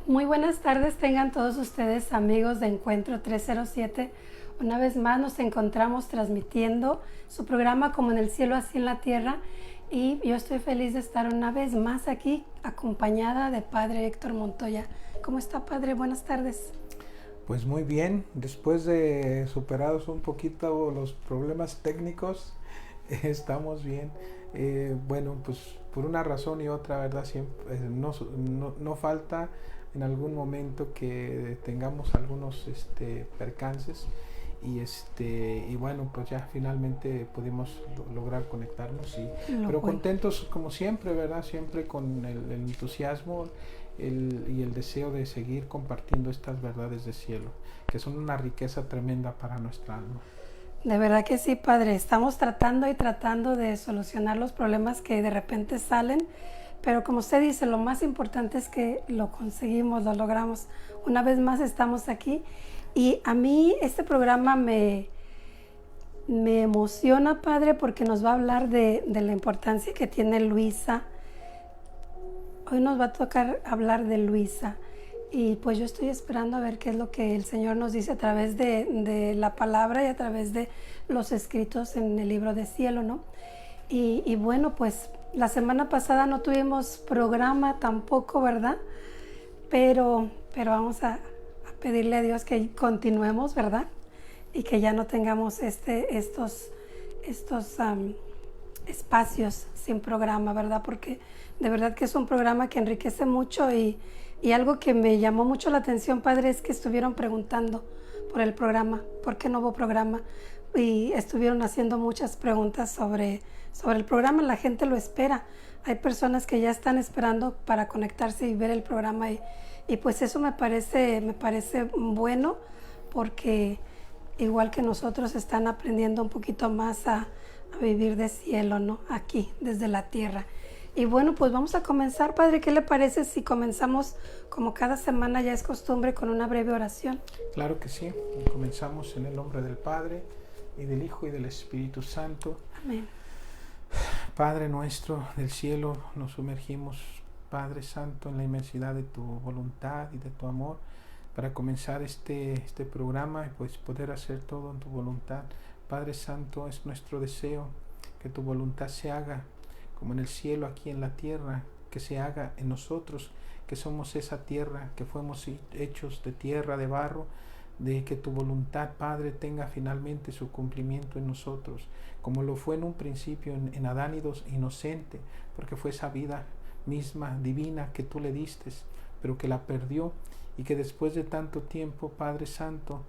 Muy buenas tardes tengan todos ustedes, amigos de Encuentro 307. Una vez más nos encontramos transmitiendo su programa Como en el cielo, así en la tierra. Y yo estoy feliz de estar una vez más aquí, acompañada de Padre Héctor Montoya. ¿Cómo está, Padre? Buenas tardes. Pues muy bien, después de superados un poquito los problemas técnicos, estamos bien. Bueno, pues por una razón y otra, ¿verdad? Siempre, no falta en algún momento que tengamos algunos percances y bueno, pues ya finalmente pudimos lograr conectarnos, pero Bueno. contentos como siempre, ¿verdad? Siempre con el entusiasmo y el deseo de seguir compartiendo estas verdades de cielo, que son una riqueza tremenda para nuestra alma. De verdad que sí, Padre. Estamos tratando de solucionar los problemas que de repente salen, pero como usted dice, lo más importante es que lo conseguimos, lo logramos. Una vez más estamos aquí y a mí este programa me emociona, Padre, porque nos va a hablar de la importancia que tiene Luisa. Hoy nos va a tocar hablar de Luisa. Y pues yo estoy esperando a ver qué es lo que el Señor nos dice a través de la palabra y a través de los escritos en el libro de cielo, ¿no? Y bueno, pues la semana pasada no tuvimos programa tampoco, ¿verdad? Pero vamos a pedirle a Dios que continuemos, ¿verdad? Y que ya no tengamos estos espacios sin programa, ¿verdad? Porque de verdad que es un programa que enriquece mucho y algo que me llamó mucho la atención, Padre, es que estuvieron preguntando por el programa, ¿por qué no hubo programa? Y estuvieron haciendo muchas preguntas sobre el programa. La gente lo espera. Hay personas que ya están esperando para conectarse y ver el programa y pues eso me parece bueno, porque igual que nosotros están aprendiendo un poquito más a vivir de cielo, ¿no? Aquí, desde la tierra. Y bueno, pues vamos a comenzar, Padre. ¿Qué le parece si comenzamos, como cada semana ya es costumbre, con una breve oración? Claro que sí. Comenzamos en el nombre del Padre, y del Hijo, y del Espíritu Santo. Amén. Padre nuestro del cielo, nos sumergimos, Padre Santo, en la inmensidad de tu voluntad y de tu amor, para comenzar este programa y pues poder hacer todo en tu voluntad. Padre Santo, es nuestro deseo que tu voluntad se haga como en el cielo, aquí en la tierra, que se haga en nosotros, que somos esa tierra, que fuimos hechos de tierra, de barro, de que tu voluntad, Padre, tenga finalmente su cumplimiento en nosotros, como lo fue en un principio en Adán inocente, porque fue esa vida misma divina que tú le diste, pero que la perdió y que después de tanto tiempo, Padre Santo,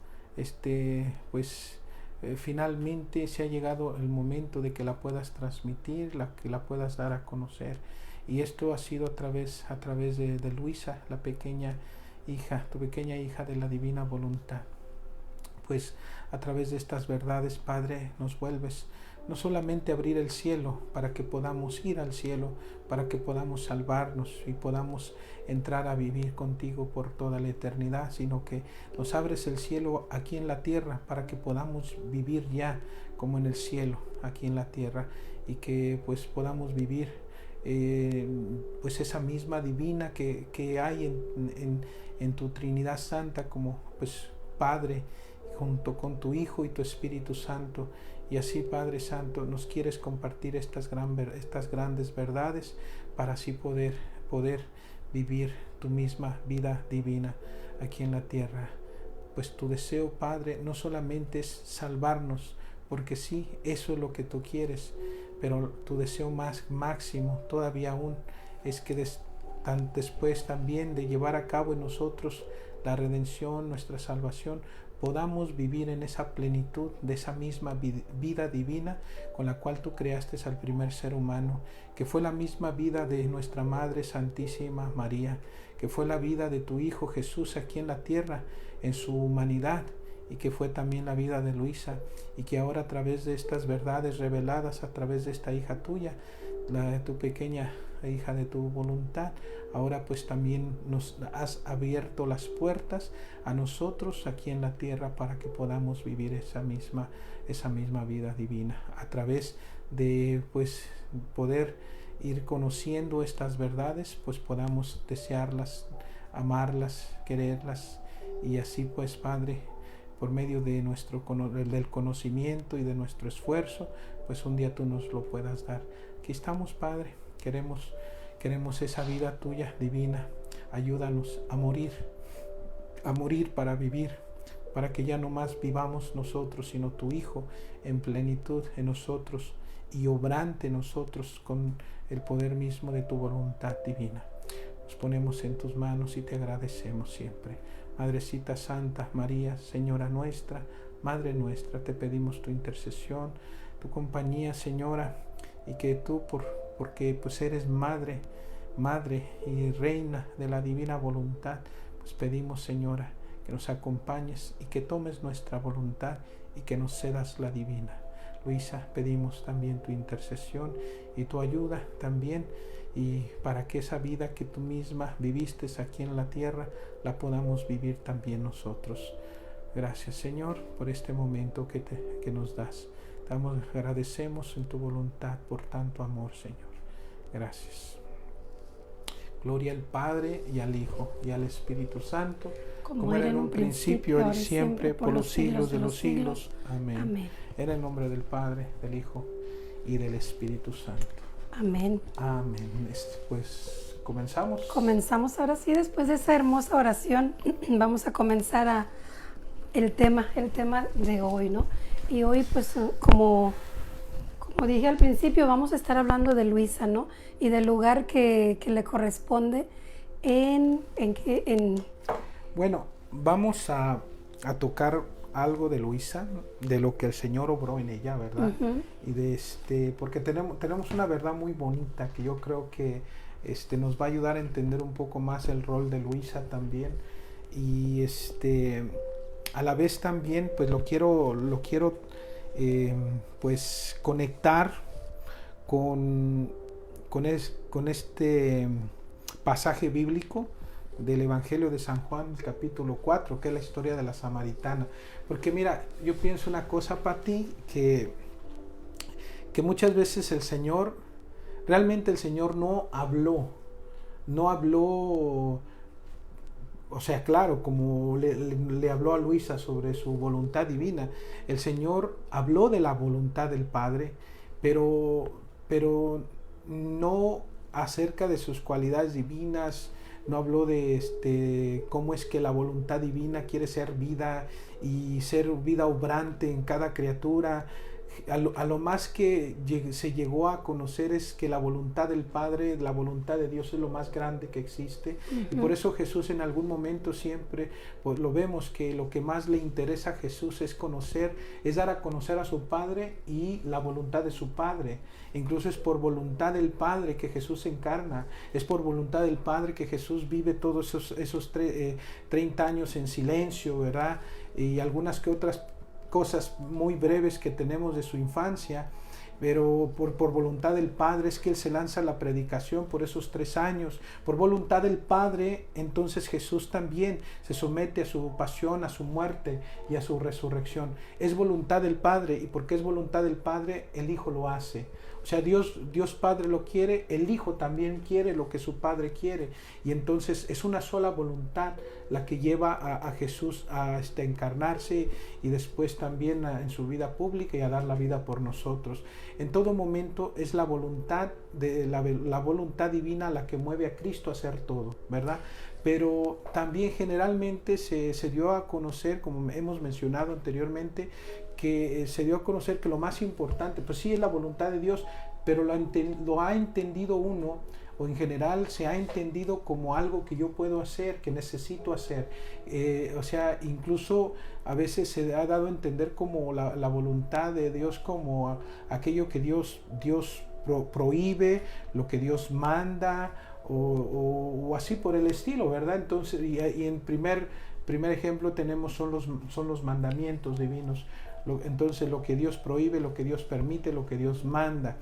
finalmente se ha llegado el momento de que la puedas transmitir, que la puedas dar a conocer. Y esto ha sido a través de Luisa, la pequeña hija, tu pequeña hija de la divina voluntad. Pues a través de estas verdades, Padre, nos vuelves no solamente a abrir el cielo para que podamos ir al cielo, para que podamos salvarnos y podamos entrar a vivir contigo por toda la eternidad, sino que nos abres el cielo aquí en la tierra para que podamos vivir ya como en el cielo, aquí en la tierra, y que pues podamos vivir pues esa misma divina que hay en tu Trinidad Santa, como pues Padre, junto con tu Hijo y tu Espíritu Santo. Y así, Padre Santo, nos quieres compartir estas grandes verdades para así poder vivir tu misma vida divina aquí en la tierra. Pues tu deseo, Padre, no solamente es salvarnos, porque sí, eso es lo que tú quieres, pero tu deseo más máximo todavía aún es que después también de llevar a cabo en nosotros la redención, nuestra salvación, podamos vivir en esa plenitud de esa misma vida divina con la cual tú creaste al primer ser humano, que fue la misma vida de nuestra Madre Santísima María, que fue la vida de tu Hijo Jesús aquí en la tierra en su humanidad, y que fue también la vida de Luisa, y que ahora a través de estas verdades reveladas, a través de esta hija tuya, tu pequeña hija de tu voluntad, ahora pues también nos has abierto las puertas a nosotros aquí en la tierra para que podamos vivir esa misma vida divina, a través de pues poder ir conociendo estas verdades, pues podamos desearlas amarlas, quererlas, y así pues, Padre, por medio de del conocimiento y de nuestro esfuerzo, pues un día tú nos lo puedas dar. Aquí estamos, Padre, queremos esa vida tuya divina. Ayúdanos a morir para vivir, para que ya no más vivamos nosotros, sino tu Hijo en plenitud en nosotros y obrante en nosotros con el poder mismo de tu voluntad divina. Nos ponemos en tus manos y te agradecemos siempre. Madrecita Santa María, Señora nuestra, Madre nuestra, te pedimos tu intercesión, tu compañía, Señora, y que tú, porque pues eres Madre y Reina de la divina voluntad, pues pedimos, Señora, que nos acompañes y que tomes nuestra voluntad y que nos cedas la divina. Luisa, pedimos también tu intercesión y tu ayuda también, y para que esa vida que tú misma viviste aquí en la tierra, la podamos vivir también nosotros. Gracias, Señor, por este momento que nos das. Te agradecemos en tu voluntad por tanto amor, Señor. Gracias. Gloria al Padre y al Hijo y al Espíritu Santo, como era en un principio, ahora y siempre, por los siglos de los siglos. Amén. Amén. En el nombre del Padre, del Hijo y del Espíritu Santo. Amén. Amén. Pues comenzamos. Comenzamos ahora sí, después de esa hermosa oración, vamos a comenzar el tema de hoy, ¿no? Y hoy, pues, como dije al principio, vamos a estar hablando de Luisa, ¿no? Y del lugar que le corresponde Bueno, vamos a tocar algo de Luisa, de lo que el Señor obró en ella, ¿verdad? Uh-huh. Y porque tenemos una verdad muy bonita que yo creo que nos va a ayudar a entender un poco más el rol de Luisa también. Y a la vez también, pues lo quiero pues conectar con este pasaje bíblico del Evangelio de San Juan, el capítulo 4, que es la historia de la samaritana. Porque mira, yo pienso una cosa para ti, que muchas veces realmente el Señor no habló, o sea, claro, como le habló a Luisa sobre su voluntad divina. El Señor habló de la voluntad del Padre, pero no acerca de sus cualidades divinas. No habló de cómo es que la voluntad divina quiere ser vida y ser vida obrante en cada criatura. A lo más que se llegó a conocer es que la voluntad del Padre, la voluntad de Dios es lo más grande que existe. Uh-huh. Y por eso Jesús en algún momento siempre, pues lo vemos que lo que más le interesa a Jesús es dar a conocer a su Padre y la voluntad de su Padre. Incluso es por voluntad del Padre que Jesús se encarna, es por voluntad del Padre que Jesús vive todos esos 30 años en silencio, ¿verdad? Y algunas que otras cosas muy breves que tenemos de su infancia, pero por voluntad del Padre es que Él se lanza a la predicación por esos 3 años. Por voluntad del Padre, entonces Jesús también se somete a su pasión, a su muerte y a su resurrección. Es voluntad del Padre, y porque es voluntad del Padre, el Hijo lo hace. O sea, Dios Padre lo quiere, el Hijo también quiere lo que su Padre quiere. Y entonces es una sola voluntad la que lleva a Jesús a encarnarse y después también en su vida pública y a dar la vida por nosotros. En todo momento es la voluntad la voluntad divina la que mueve a Cristo a hacer todo, ¿verdad? Pero también generalmente se dio a conocer, como hemos mencionado anteriormente, que se dio a conocer que lo más importante, pues sí es la voluntad de Dios, pero lo ha entendido uno, o en general se ha entendido como algo que yo puedo hacer, que necesito hacer. O sea, incluso a veces se ha dado a entender como la voluntad de Dios como aquello que Dios prohíbe, lo que Dios manda, o así por el estilo, ¿verdad? Entonces, y en primer ejemplo tenemos son los mandamientos divinos. Entonces lo que Dios prohíbe, lo que Dios permite, lo que Dios manda.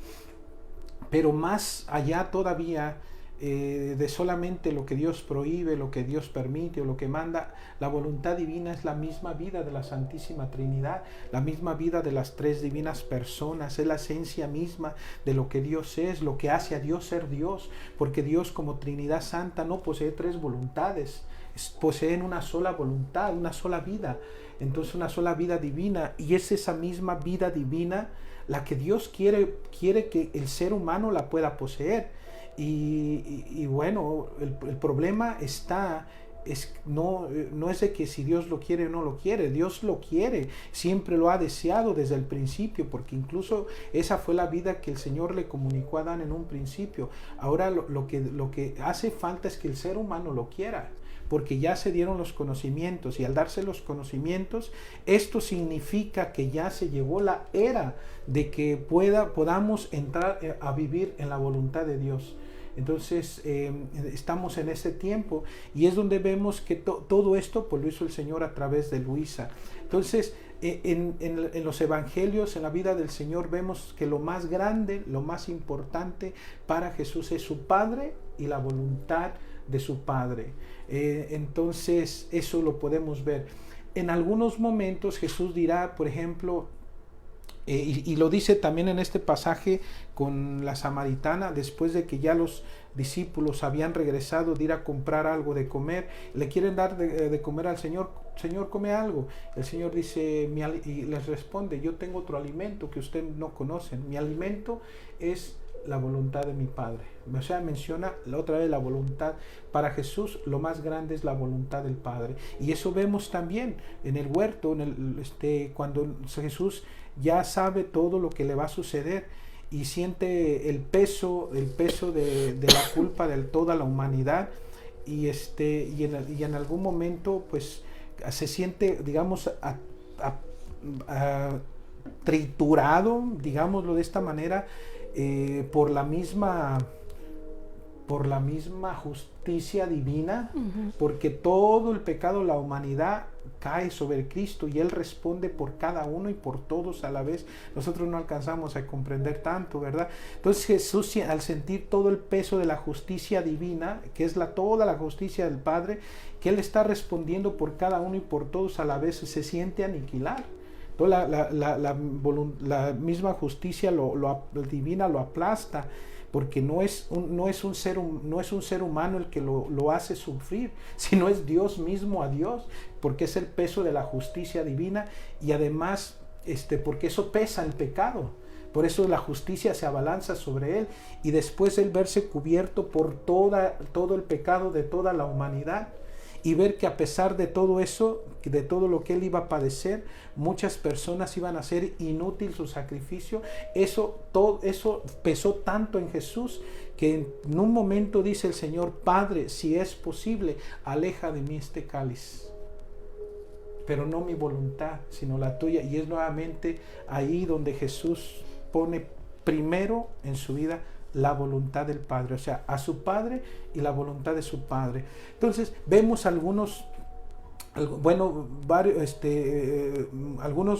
Pero más allá todavía de solamente lo que Dios prohíbe, lo que Dios permite o lo que manda. La voluntad divina es la misma vida de la Santísima Trinidad, la misma vida de las tres divinas personas, es la esencia misma de lo que Dios es, lo que hace a Dios ser Dios, porque Dios como Trinidad Santa no posee tres voluntades, poseen una sola voluntad, una sola vida, entonces una sola vida divina, y es esa misma vida divina la que Dios quiere que el ser humano la pueda poseer. Y bueno, el problema no es de que si Dios lo quiere o no lo quiere. Dios lo quiere, siempre lo ha deseado desde el principio, porque incluso esa fue la vida que el Señor le comunicó a Adán en un principio. Ahora lo que hace falta es que el ser humano lo quiera, porque ya se dieron los conocimientos, y al darse los conocimientos, esto significa que ya se llegó la era de que podamos entrar a vivir en la voluntad de Dios. Entonces estamos en ese tiempo, y es donde vemos que todo esto pues lo hizo el Señor a través de Luisa. Entonces en los evangelios, en la vida del Señor, vemos que lo más grande, lo más importante para Jesús es su Padre y la voluntad de su Padre. Entonces eso lo podemos ver. En algunos momentos Jesús dirá, por ejemplo, y lo dice también en este pasaje con la samaritana, después de que ya los discípulos habían regresado de ir a comprar algo de comer, le quieren dar de comer al Señor. Señor, come algo. El Señor dice, y les responde, yo tengo otro alimento que ustedes no conocen. Mi alimento es la voluntad de mi Padre. O sea, menciona la otra vez la voluntad. Para Jesús lo más grande es la voluntad del Padre, y eso vemos también en el huerto, cuando Jesús ya sabe todo lo que le va a suceder y siente el peso de la culpa de toda la humanidad, y en algún momento pues se siente, digamos, triturado, digámoslo de esta manera, por la misma justicia divina, porque todo el pecado de la humanidad cae sobre Cristo, y Él responde por cada uno y por todos a la vez. Nosotros no alcanzamos a comprender tanto, ¿verdad? Entonces Jesús, al sentir todo el peso de la justicia divina, que es toda la justicia del Padre, que Él está respondiendo por cada uno y por todos a la vez, se siente aniquilar. Toda la misma justicia divina lo aplasta, porque no es un ser humano el que lo hace sufrir, sino es Dios mismo a Dios, porque es el peso de la justicia divina, y además porque eso pesa el pecado. Por eso la justicia se abalanza sobre Él, y después Él verse cubierto por todo el pecado de toda la humanidad, y ver que a pesar de todo eso, de todo lo que Él iba a padecer, muchas personas iban a hacer inútil su sacrificio. Todo eso pesó tanto en Jesús, que en un momento dice el Señor, Padre, si es posible, aleja de mí este cáliz, pero no mi voluntad, sino la tuya. Y es nuevamente ahí donde Jesús pone primero en su vida la voluntad del Padre, o sea, a su Padre y la voluntad de su Padre. Entonces vemos algunos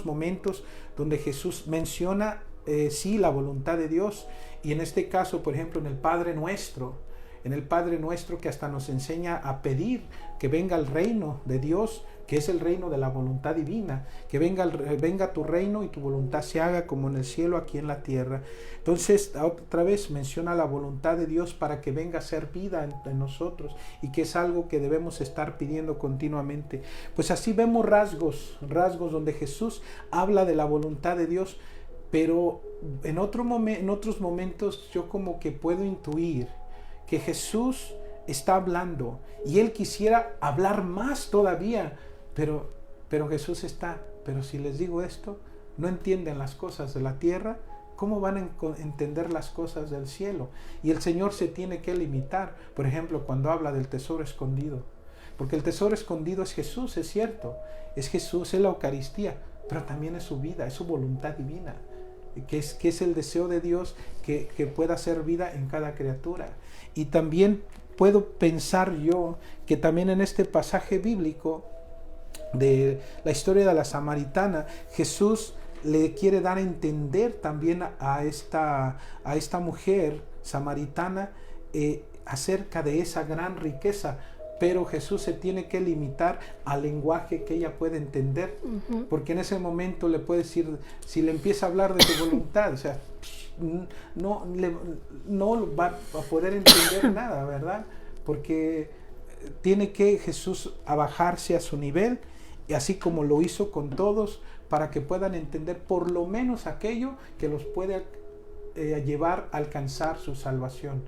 momentos donde Jesús menciona sí la voluntad de Dios, y en este caso, por ejemplo, en el Padre Nuestro, que hasta nos enseña a pedir que venga el reino de Dios, que es el reino de la voluntad divina, que venga tu reino y tu voluntad se haga como en el cielo, aquí en la tierra. Entonces otra vez menciona la voluntad de Dios para que venga a ser vida en nosotros, y que es algo que debemos estar pidiendo continuamente. Pues así vemos rasgos donde Jesús habla de la voluntad de Dios, pero en otros momentos yo como que puedo intuir que Jesús está hablando y Él quisiera hablar más todavía, pero Jesús pero si les digo esto, no entienden las cosas de la tierra, ¿cómo van a entender las cosas del cielo? Y el Señor se tiene que limitar, por ejemplo, cuando habla del tesoro escondido, porque el tesoro escondido es Jesús, es cierto, es Jesús, es la Eucaristía, pero también es su vida, es su voluntad divina, que es el deseo de Dios que pueda hacer vida en cada criatura. Y también puedo pensar yo que también en este pasaje bíblico de la historia de la samaritana, Jesús le quiere dar a entender también a esta mujer samaritana acerca de esa gran riqueza, pero Jesús se tiene que limitar al lenguaje que ella puede entender, porque en ese momento le puede decir, si le empieza a hablar de su voluntad, o sea, no va a poder entender nada, ¿verdad? Porque tiene que Jesús abajarse a su nivel, y así como lo hizo con todos, para que puedan entender por lo menos aquello que los puede llevar a alcanzar su salvación.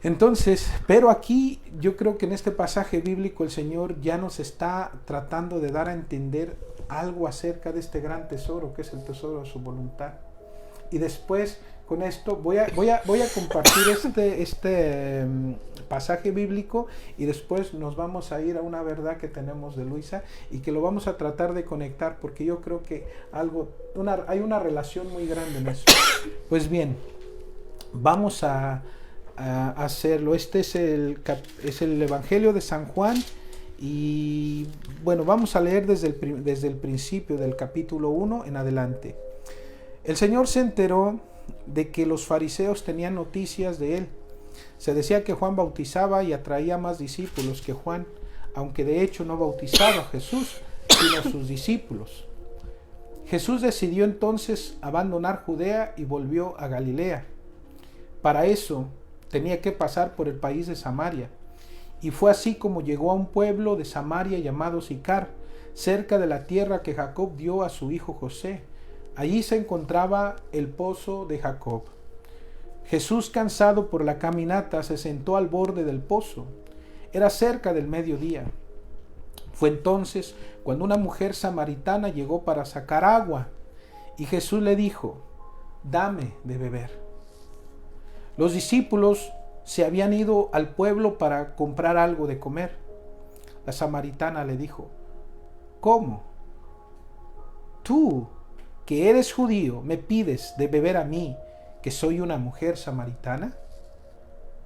Entonces, pero aquí yo creo que en este pasaje bíblico el Señor ya nos está tratando de dar a entender algo acerca de este gran tesoro, que es el tesoro de su voluntad. Y después, con esto, voy a compartir este pasaje bíblico, y después nos vamos a ir a una verdad que tenemos de Luisa y que lo vamos a tratar de conectar, porque yo creo que hay una relación muy grande en eso. Pues bien, vamos a hacerlo. Este es el Evangelio de San Juan, y bueno, vamos a leer desde el principio del capítulo 1 en adelante. El Señor se enteró de que los fariseos tenían noticias de él. Se decía que Juan bautizaba y atraía más discípulos que Juan, aunque de hecho no bautizaba a Jesús, sino a sus discípulos. Jesús decidió entonces abandonar Judea y volvió a Galilea. Para eso tenía que pasar por el país de Samaria, y fue así como llegó a un pueblo de Samaria llamado Sicar, cerca de la tierra que Jacob dio a su hijo José. Allí se encontraba el pozo de Jacob. Jesús, cansado por la caminata, se sentó al borde del pozo. Era cerca del mediodía. Fue entonces cuando una mujer samaritana llegó para sacar agua, y Jesús le dijo: «Dame de beber». Los discípulos se habían ido al pueblo para comprar algo de comer. La samaritana le dijo: «¿Cómo? Tú, que eres judío, me pides de beber a mí, que soy una mujer samaritana».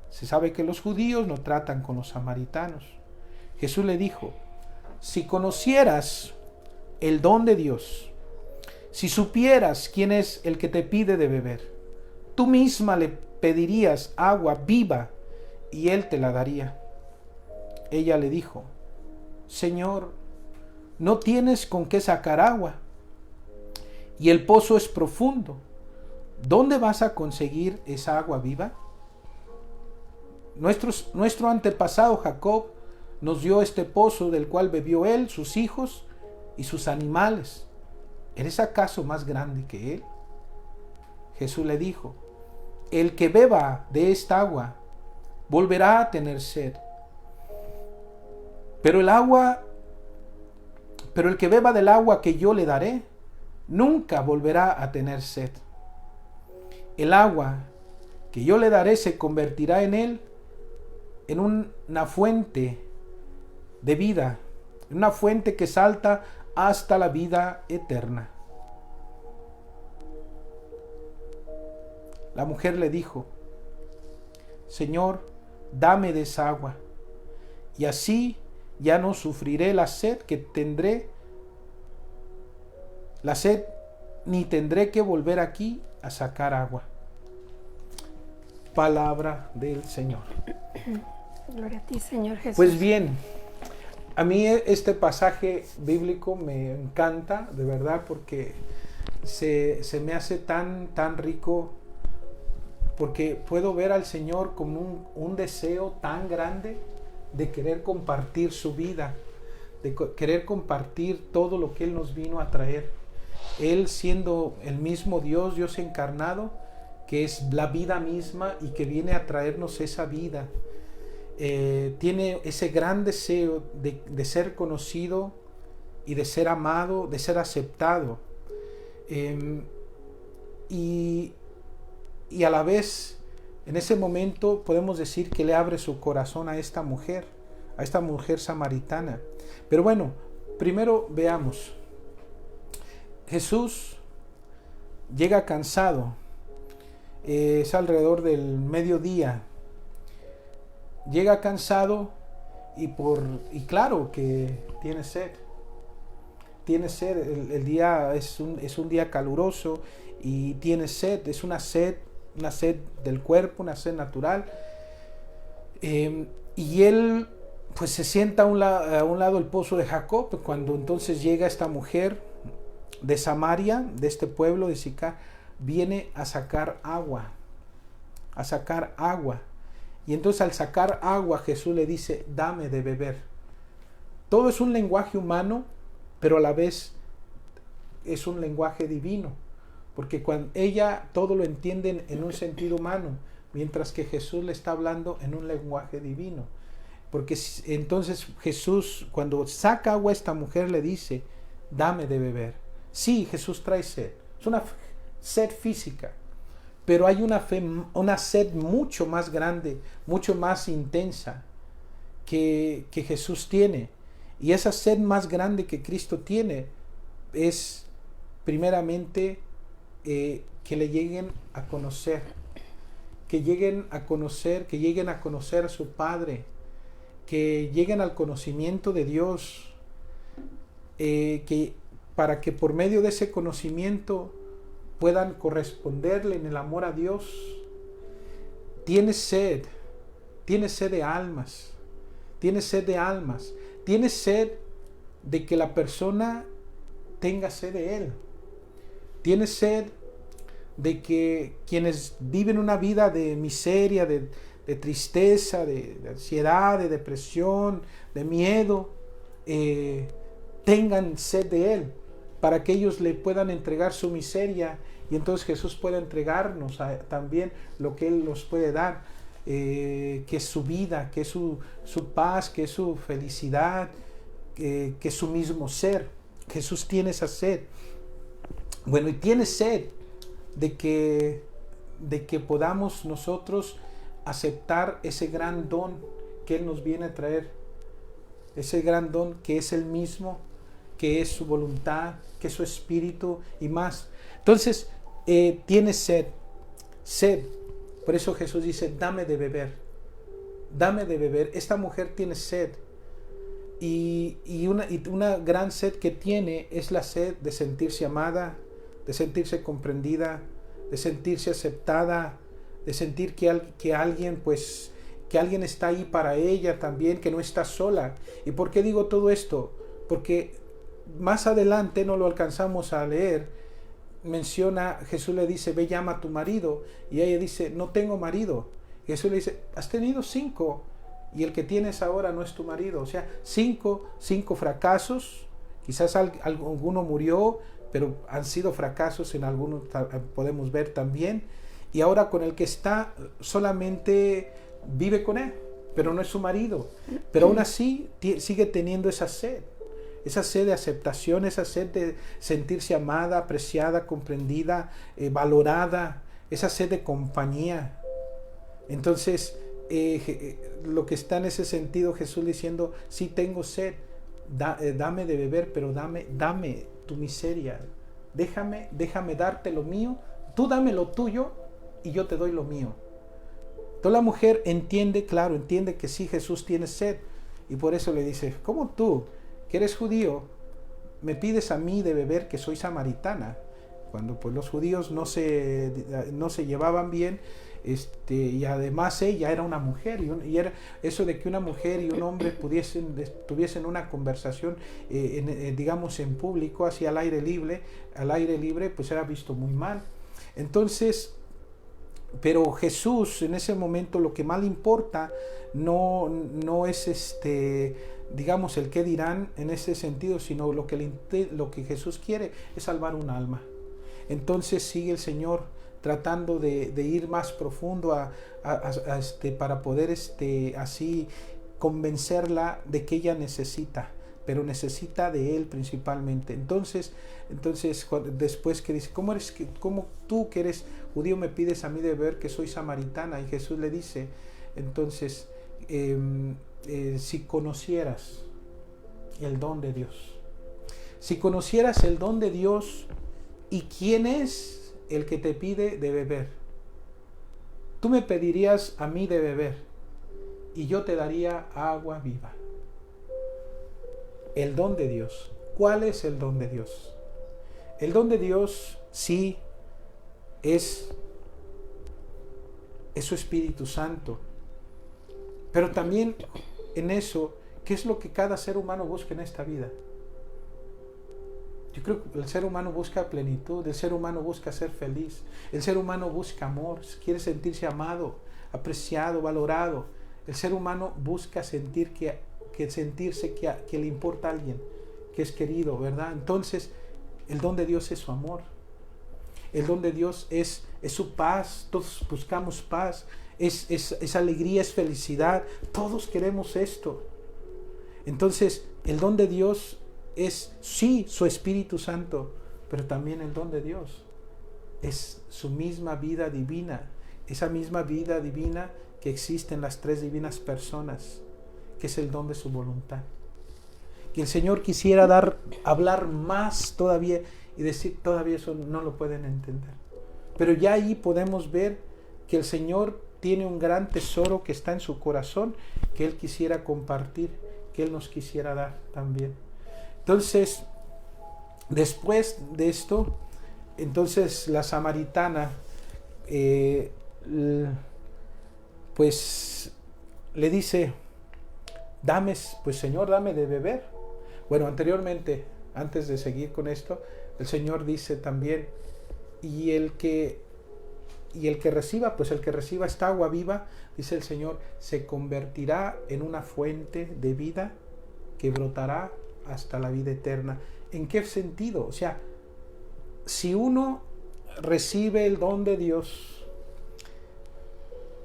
Se sabe que los judíos no tratan con los samaritanos. Jesús le dijo: «Si conocieras el don de Dios, si supieras quién es el que te pide de beber, tú misma le pedirías agua viva y él te la daría». Ella le dijo: «Señor, no tienes con qué sacar agua, y el pozo es profundo. ¿Dónde vas a conseguir esa agua viva? Nuestro antepasado Jacob nos dio este pozo, del cual bebió él, sus hijos y sus animales. ¿Eres acaso más grande que él?». Jesús le dijo: «El que beba de esta agua volverá a tener sed. Pero el que beba del agua que yo le daré nunca volverá a tener sed. El agua que yo le daré se convertirá en él en una fuente de vida, una fuente que salta hasta la vida eterna». La mujer le dijo: «Señor, dame de esa agua, y así ya no sufriré la sed que tendré, ni tendré que volver aquí a sacar agua». Palabra del Señor. Gloria a ti, Señor Jesús. Pues bien, a mí este pasaje bíblico me encanta, de verdad, porque se me hace tan rico, porque puedo ver al Señor con un deseo tan grande de querer compartir su vida, de querer compartir todo lo que Él nos vino a traer. Él, siendo el mismo Dios encarnado, que es la vida misma y que viene a traernos esa vida, tiene ese gran deseo de ser conocido y de ser amado, de ser aceptado, y a la vez en ese momento podemos decir que le abre su corazón a esta mujer samaritana. Pero bueno, primero veamos. Jesús llega cansado, es alrededor del mediodía. Llega cansado y claro que tiene sed. Tiene sed, el día es un día caluroso y tiene sed, es una sed del cuerpo, una sed natural. Y él pues se sienta a un lado del pozo de Jacob, cuando entonces llega esta mujer de Samaria, de este pueblo de Sicar, viene a sacar agua, y entonces al sacar agua Jesús le dice, dame de beber. Todo es un lenguaje humano, pero a la vez es un lenguaje divino, porque cuando ella todo lo entiende en un sentido humano, mientras que Jesús le está hablando en un lenguaje divino. Porque entonces Jesús, cuando saca agua a esta mujer, le dice, dame de beber. Sí, Jesús trae sed, es una sed física, pero hay una sed mucho más grande, mucho más intensa que Jesús tiene. Y esa sed más grande que Cristo tiene es primeramente que le lleguen a conocer, que lleguen a conocer a su Padre, que lleguen al conocimiento de Dios, para que por medio de ese conocimiento puedan corresponderle en el amor a Dios. Tienes sed de almas, tienes sed de que la persona tenga sed de Él. Tienes sed de que quienes viven una vida de miseria, de tristeza, de ansiedad, de depresión, de miedo, tengan sed de Él, para que ellos le puedan entregar su miseria, y entonces Jesús pueda entregarnos también lo que Él nos puede dar, que es su vida, que es su paz, que es su felicidad, que es su mismo ser. Jesús tiene esa sed. Bueno, y tiene sed de que podamos nosotros aceptar ese gran don que Él nos viene a traer, ese gran don que es Él mismo, que es su voluntad, que es su espíritu y más. Entonces, tiene sed. Por eso Jesús dice, dame de beber. Esta mujer tiene sed. Y una gran sed que tiene es la sed de sentirse amada, de sentirse comprendida, de sentirse aceptada, de sentir que alguien está ahí para ella también, que no está sola. ¿Y por qué digo todo esto? Porque más adelante, no lo alcanzamos a leer, Jesús le dice, ve, llama a tu marido, y ella dice, no tengo marido. Y Jesús le dice, has tenido 5, y el que tienes ahora no es tu marido. O sea, 5 fracasos, quizás alguno murió, pero han sido fracasos en algunos, podemos ver también. Y ahora con el que está, solamente vive con él, pero no es su marido. Pero aún así sigue teniendo esa sed de aceptación, esa sed de sentirse amada, apreciada, comprendida, valorada, esa sed de compañía. Entonces, lo que está en ese sentido, Jesús diciendo, sí tengo sed, dame de beber, pero dame tu miseria, déjame darte lo mío, tú dame lo tuyo y yo te doy lo mío. Toda la mujer entiende que sí, Jesús tiene sed, y por eso le dice, ¿cómo tú, que eres judío, me pides a mí de beber, que soy samaritana? Cuando pues los judíos no se llevaban bien, y además ella era una mujer, y era eso de que una mujer y un hombre tuviesen una conversación, digamos en público, así al aire libre, pues era visto muy mal. Entonces, pero Jesús en ese momento lo que más le importa no es digamos el qué dirán en ese sentido, sino lo que Jesús quiere es salvar un alma. Entonces sigue el Señor tratando de ir más profundo para poder así convencerla de que ella necesita, pero necesita de Él principalmente. Entonces después que dice, ¿cómo tú que eres judío me pides a mí de beber, que soy samaritana? Y Jesús le dice, entonces, si conocieras el don de Dios, y quién es el que te pide de beber, tú me pedirías a mí de beber y yo te daría agua viva. El don de Dios. ¿Cuál es el don de Dios? El don de Dios sí es su Espíritu Santo. Pero también en eso, ¿qué es lo que cada ser humano busca en esta vida? Yo creo que el ser humano busca plenitud, el ser humano busca ser feliz, el ser humano busca amor, quiere sentirse amado, apreciado, valorado. El ser humano busca sentirse que le importa a alguien, que es querido, ¿verdad? Entonces, el don de Dios es su amor. El don de Dios es su paz. Todos buscamos paz, es alegría, es felicidad. Todos queremos esto. Entonces, el don de Dios es, sí, su Espíritu Santo, pero también el don de Dios es su misma vida divina, esa misma vida divina que existe en las tres divinas personas, que es el don de su voluntad. Que el Señor quisiera hablar más todavía y decir, todavía eso no lo pueden entender. Pero ya ahí podemos ver que el Señor tiene un gran tesoro que está en su corazón, que Él quisiera compartir, que Él nos quisiera dar también. Entonces, después de esto, entonces la samaritana, pues le dice, dame, pues Señor, dame de beber. Bueno, anteriormente, antes de seguir con esto, el Señor dice también, y el que reciba, pues el que reciba esta agua viva, dice el Señor, se convertirá en una fuente de vida que brotará hasta la vida eterna. ¿En qué sentido? O sea, si uno recibe el don de Dios,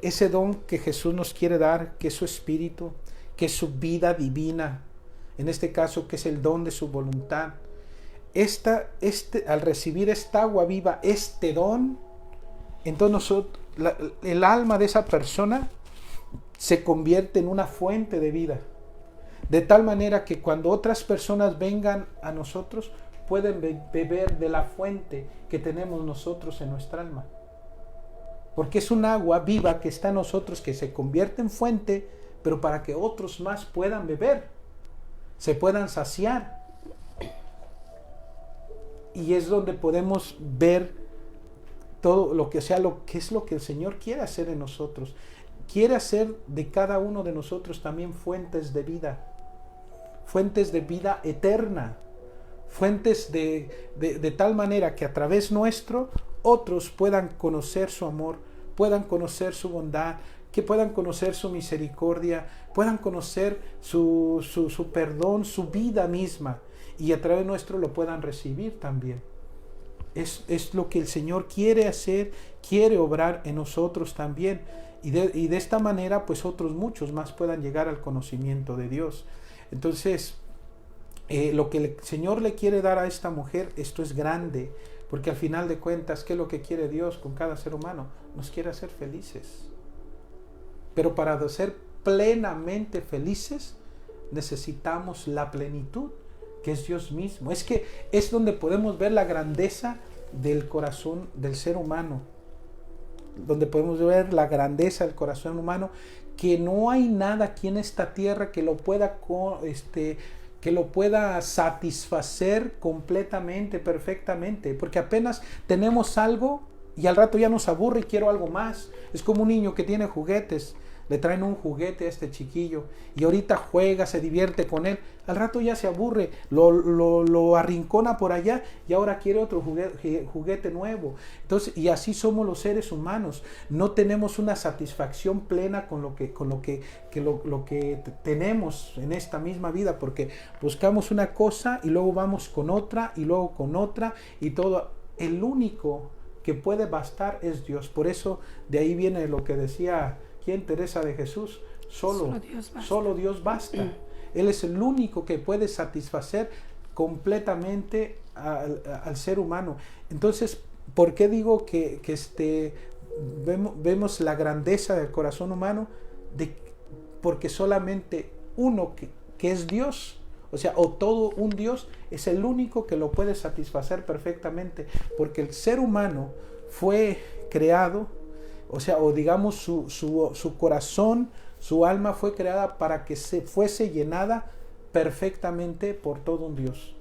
ese don que Jesús nos quiere dar, que es su Espíritu, que es su vida divina, en este caso que es el don de su voluntad, al recibir esta agua viva, este don, entonces el alma de esa persona se convierte en una fuente de vida, de tal manera que cuando otras personas vengan a nosotros, pueden beber de la fuente que tenemos nosotros en nuestra alma. Porque es un agua viva que está en nosotros, que se convierte en fuente, pero para que otros más puedan beber, se puedan saciar. Y es donde podemos ver todo lo que sea, lo que es lo que el Señor quiere hacer en nosotros. Quiere hacer de cada uno de nosotros también fuentes de vida eterna, fuentes de tal manera que a través nuestro otros puedan conocer su amor, puedan conocer su bondad, que puedan conocer su misericordia, puedan conocer su perdón, su vida misma, y a través nuestro lo puedan recibir también. Es lo que el Señor quiere hacer, quiere obrar en nosotros también, y de esta manera pues otros muchos más puedan llegar al conocimiento de Dios. Entonces, lo que el Señor le quiere dar a esta mujer, esto es grande, porque al final de cuentas, ¿qué es lo que quiere Dios con cada ser humano? Nos quiere hacer felices. Pero para ser plenamente felices, necesitamos la plenitud, que es Dios mismo. Es que es donde podemos ver la grandeza del corazón del ser humano, donde podemos ver la grandeza del corazón humano, que no hay nada aquí en esta tierra que lo pueda satisfacer completamente, perfectamente, porque apenas tenemos algo y al rato ya nos aburre y quiero algo más. Es como un niño que tiene juguetes, le traen un juguete a este chiquillo y ahorita juega, se divierte con él, al rato ya se aburre, lo arrincona por allá y ahora quiere otro juguete nuevo. Entonces, y así somos los seres humanos, no tenemos una satisfacción plena con lo que tenemos en esta misma vida, porque buscamos una cosa y luego vamos con otra y luego con otra y todo. El único que puede bastar es Dios. Por eso de ahí viene lo que decía Teresa de Jesús, solo Dios basta. Él es el único que puede satisfacer completamente al ser humano. Entonces, ¿por qué digo que vemos la grandeza del corazón humano? Porque solamente uno que es Dios, o sea, o todo un Dios, es el único que lo puede satisfacer perfectamente, porque el ser humano fue creado, o sea, o digamos su corazón, su alma fue creada para que se fuese llenada perfectamente por todo un Dios.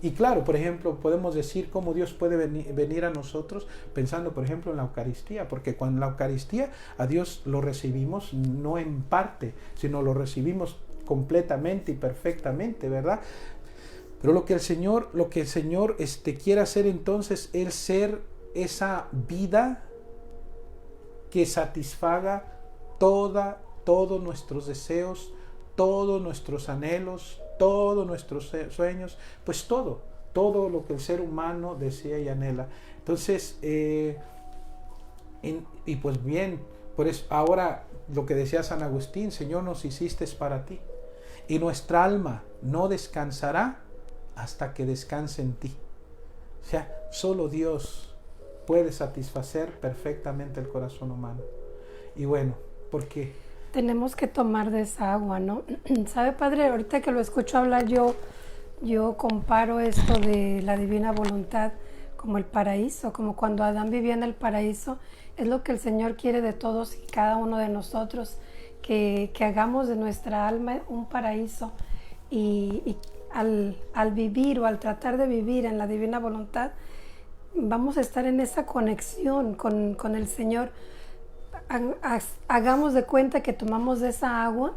Y claro, por ejemplo, podemos decir cómo Dios puede venir a nosotros pensando, por ejemplo, en la Eucaristía, porque cuando en la Eucaristía a Dios lo recibimos no en parte, sino lo recibimos completamente y perfectamente, ¿verdad? Pero lo que el Señor quiere hacer entonces es ser esa vida que satisfaga todos nuestros deseos, todos nuestros anhelos, todos nuestros sueños, pues todo lo que el ser humano desea y anhela. Entonces, y pues bien, por eso ahora lo que decía San Agustín, Señor, nos hiciste para ti, y nuestra alma no descansará hasta que descanse en ti. O sea, solo Dios puede satisfacer perfectamente el corazón humano. Y bueno, ¿por qué? Tenemos que tomar de esa agua, ¿no? ¿Sabe, Padre? Ahorita que lo escucho hablar, yo comparo esto de la divina voluntad como el paraíso, como cuando Adán vivía en el paraíso. Es lo que el Señor quiere de todos y cada uno de nosotros, que hagamos de nuestra alma un paraíso. Y al vivir o al tratar de vivir en la divina voluntad, vamos a estar en esa conexión con el Señor. Hagamos de cuenta que tomamos de esa agua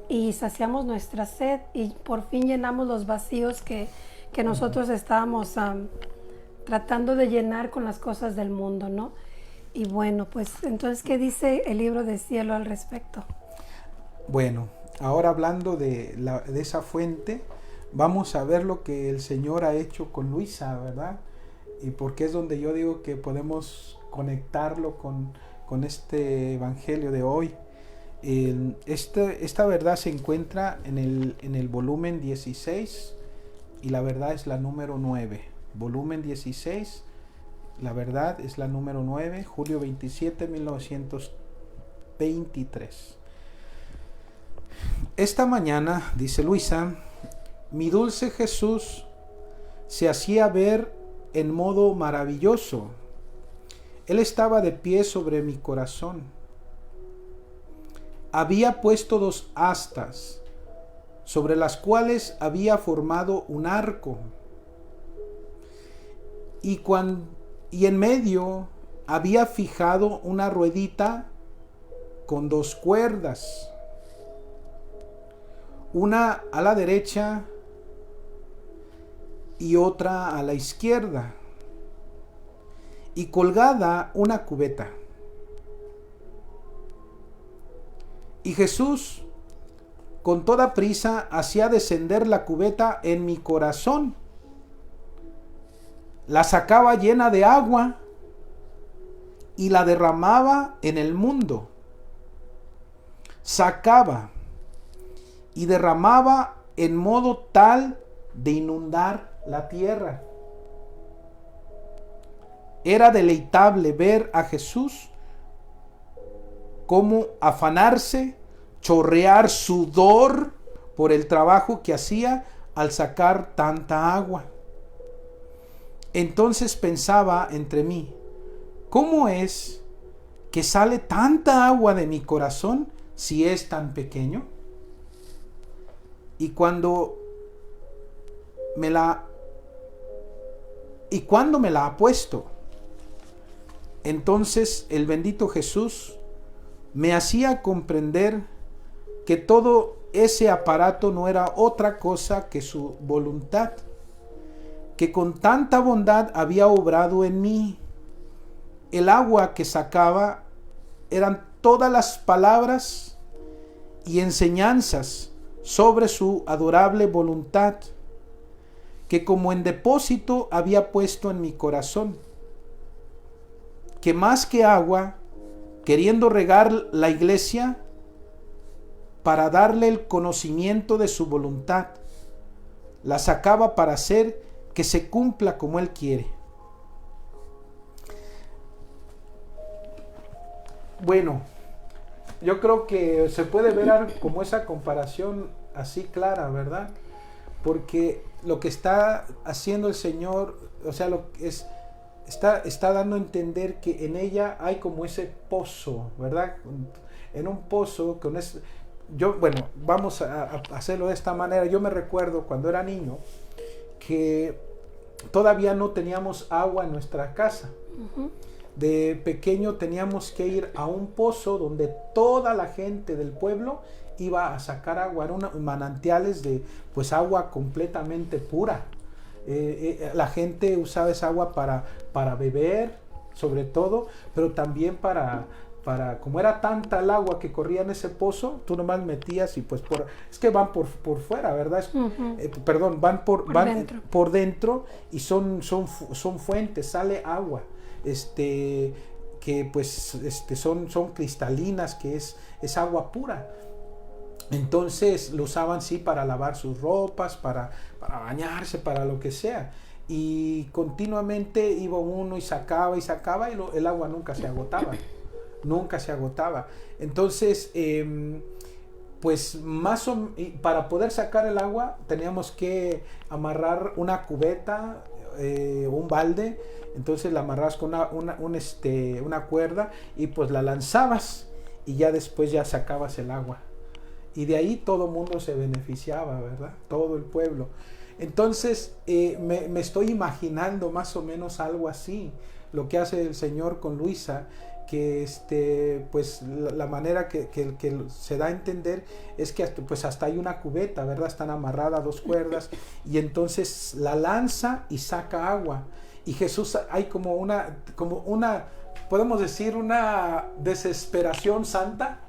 y saciamos nuestra sed y por fin llenamos los vacíos que nosotros estábamos tratando de llenar con las cosas del mundo, ¿no? Y bueno, pues entonces, ¿qué dice el libro de cielo al respecto? Bueno, ahora hablando de esa fuente, vamos a ver lo que el Señor ha hecho con Luisa, ¿verdad? Y porque es donde yo digo que podemos conectarlo con este evangelio de hoy. Esta verdad se encuentra en el volumen 16 y la verdad es la número 9. Volumen 16, la verdad es la número 9, julio 27, 1923. Esta mañana, dice Luisa, mi dulce Jesús se hacía ver en modo maravilloso. Él estaba de pie sobre mi corazón. Había puesto 2 astas, sobre las cuales había formado un arco. Y en medio había fijado una ruedita con 2 cuerdas, una a la derecha y otra a la izquierda, y colgada una cubeta. Y Jesús con toda prisa hacía descender la cubeta en mi corazón. La sacaba llena de agua y la derramaba en el mundo. Sacaba y derramaba en modo tal de inundar la tierra. Era deleitable ver a Jesús cómo afanarse, chorrear sudor por el trabajo que hacía al sacar tanta agua. Entonces pensaba entre mí, ¿cómo es que sale tanta agua de mi corazón si es tan pequeño? Y cuando me la ha puesto, entonces el bendito Jesús me hacía comprender que todo ese aparato no era otra cosa que su voluntad, que con tanta bondad había obrado en mí. El agua que sacaba eran todas las palabras y enseñanzas sobre su adorable voluntad, que como en depósito había puesto en mi corazón, que más que agua, queriendo regar la iglesia para darle el conocimiento de su voluntad, la sacaba para hacer que se cumpla como Él quiere. Bueno, yo creo que se puede ver como esa comparación así clara, ¿verdad? Porque lo que está haciendo el Señor, o sea, está dando a entender que en ella hay como ese pozo, ¿verdad? En un pozo, vamos a hacerlo de esta manera. Yo me recuerdo cuando era niño que todavía no teníamos agua en nuestra casa. Ujú. De pequeño teníamos que ir a un pozo donde toda la gente del pueblo iba a sacar agua. Eran manantiales de pues agua completamente pura. La gente usaba esa agua para beber, sobre todo, pero también como era tanta el agua que corría en ese pozo, tú nomás metías y pues es que van por fuera, ¿verdad? Ujú. Perdón, van Dentro. por dentro y son fuentes, sale agua, que pues son cristalinas, que es agua pura. Entonces lo usaban sí para lavar sus ropas, para bañarse, para lo que sea. Y continuamente iba uno y sacaba y el agua nunca se agotaba. Nunca se agotaba. Entonces, pues para poder sacar el agua teníamos que amarrar una cubeta, un balde. Entonces la amarrabas con una cuerda y pues la lanzabas y ya después ya sacabas el agua. Y de ahí todo el mundo se beneficiaba, ¿verdad? Todo el pueblo. Entonces me estoy imaginando más o menos algo así, lo que hace el Señor con Luisa, que pues la manera que se da a entender es que hasta hay una cubeta, ¿verdad? Están amarradas dos cuerdas y entonces la lanza y saca agua. Y Jesús, hay como una, podemos decir, una desesperación santa,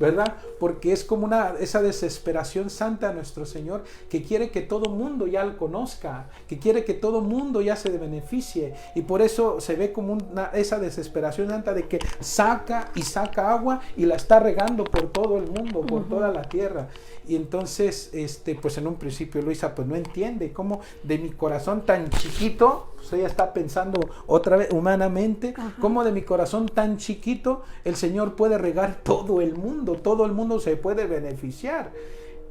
¿verdad? Porque es como esa desesperación santa de nuestro Señor, que quiere que todo mundo ya lo conozca, que quiere que todo mundo ya se beneficie, y por eso se ve como esa desesperación santa de que saca y saca agua y la está regando por todo el mundo, por toda la tierra. Y entonces, pues en un principio Luisa pues no entiende cómo de mi corazón tan chiquito, pues ella está pensando otra vez humanamente, cómo de mi corazón tan chiquito el Señor puede regar todo el mundo se puede beneficiar.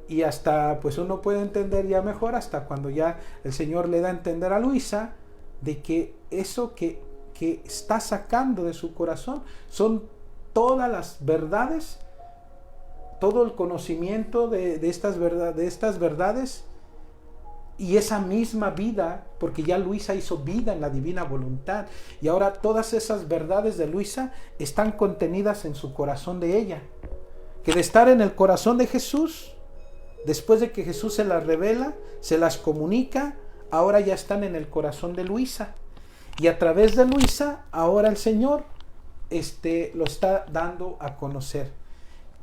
Y hasta pues uno puede entender ya mejor hasta cuando ya el Señor le da a entender a Luisa de que eso que está sacando de su corazón son todas las verdades, todo el conocimiento de estas verdades y esa misma vida, porque ya Luisa hizo vida en la divina voluntad y ahora todas esas verdades de Luisa están contenidas en su corazón de ella, que de estar en el corazón de Jesús, después de que Jesús se las revela, se las comunica, ahora ya están en el corazón de Luisa, y a través de Luisa ahora el Señor lo está dando a conocer.